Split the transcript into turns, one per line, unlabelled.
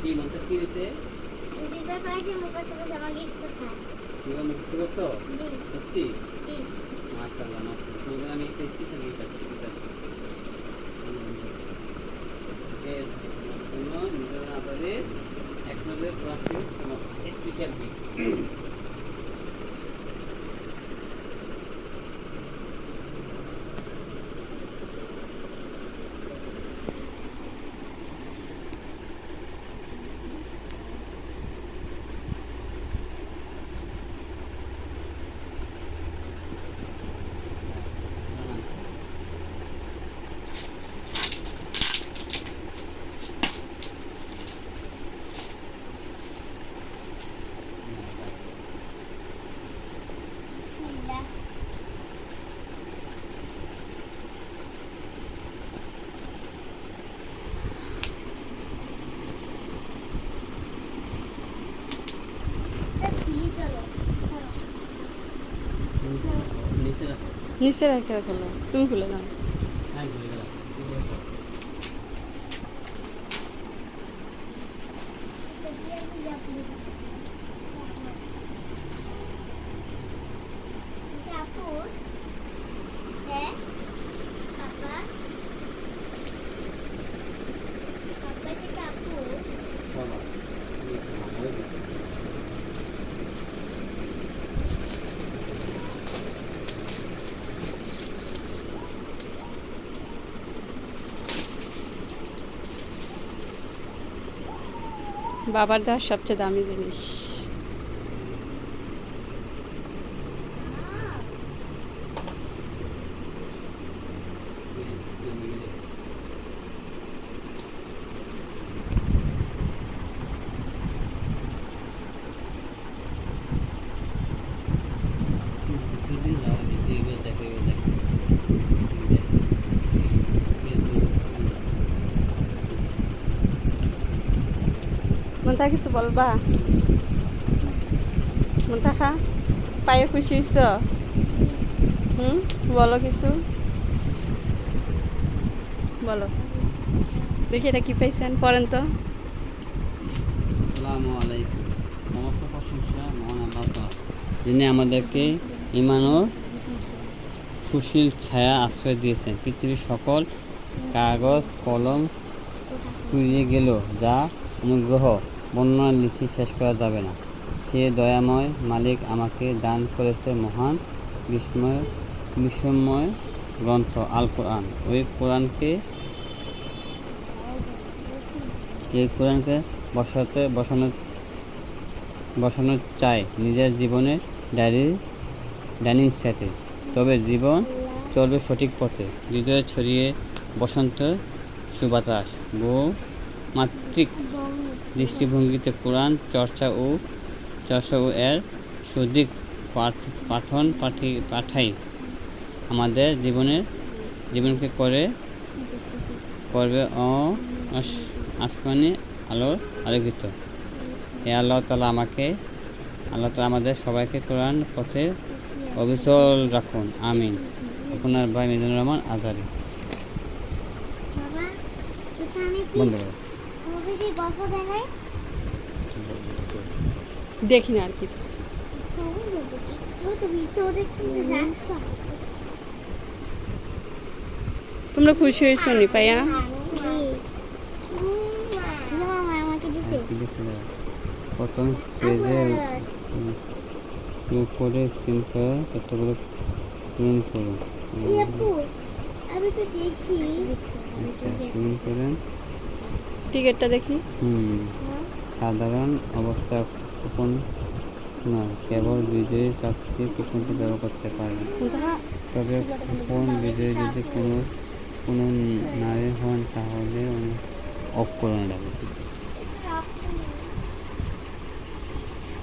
কি মনটা কি দিছে?
দিদা কইছে মুখস্থ করছে আমাকে একটু খা।
তুমি মুখস্থ করছো?
জি।
সত্যি?
জি।
মাশাআল্লাহ মাশাআল্লাহ। তোমাকে আমি একটা স্পেশাল গিফট দিচ্ছি। এর জন্য নিজের আপনাদের এক নজর ক্লাসে স্পেশাল গিফট।
বিসমিল্লাহ। খুলি চলো।
নিচে রাখো।
নিচে রেখে খোলো, তুমি খুলে নাও।
হ্যাঁ ভুলে গেলাম।
আপু হ্যাঁ পাপা পাপা থেকে আপু
বাবা, তুমি একটু ভালো করে দেখো।
বাবার দেওয়ার সবচেয়ে দামি জিনিস। মনটা কিছু বলবা? মনটা খা পায়ে খুশি হইছ? বলো কিছু, বলো দেখি এটা কি পাইছেন, পড়েন তো।
আসসালামু আলাইকুম। সমস্ত প্রশংসা মহান আল্লাহ তাআলা, যিনি আমাদেরকে ঈমান ও সুশীল ছায়া আশ্রয় দিয়েছেন। পৃথিবীর সকল কাগজ কলম ফুরিয়ে গেল, যা অনুগ্রহ বর্ণনা লিখে শেষ করা যাবে না। সে দয়াময় মালিক আমাকে দান করেছে মহান বিস্ময় গ্রন্থ আল কোরআন। এই কোরআনকে বসানো চাই নিজের জীবনের ডাইনিং সেটে, তবে জীবন চলবে সঠিক পথে। হৃদয়ে ছড়িয়ে বসন্ত সুবাতাস, বহুমাত্রিক দৃষ্টিভঙ্গিতে কোরআন চর্চা ও এর সঠিক পাঠাই আমাদের জীবনকে করবে আসমানি আলোর আলোকিত। আল্লাহ তাআলা আমাদের সবাইকে কোরআন পথে অবিচল রাখুন, আমিন। আপনার ভাই মিজানুর রহমান আজারি।
বাবা এখানে কি
বন্ধ করো।
মুভি যে গল্প দেয় নাই
দেখি না আর কি দিচ্ছে।
তুমি তো দেখতে যাচ্ছ
তোমরা খুশি হয়েছো নি পাইয়া?
মামা আমাকে দিছে
প্রথম পেজে ক্লিক করে স্ক্রিন করে তথ্যগুলো পূরণ করুন।
আপু আমি তো দেখি
আচ্ছা, পূরণ করেন।
টিকিটটা দেখি।
সাধারণ অবস্থা কুপন নয়, কেবল বিজয়ী প্রার্থী কুপনটি ব্যবহার করতে পারবেন। তবে কুপন বিজয়ী যদি কোনো নারী হন তাহলে অফ করে রাখবেন।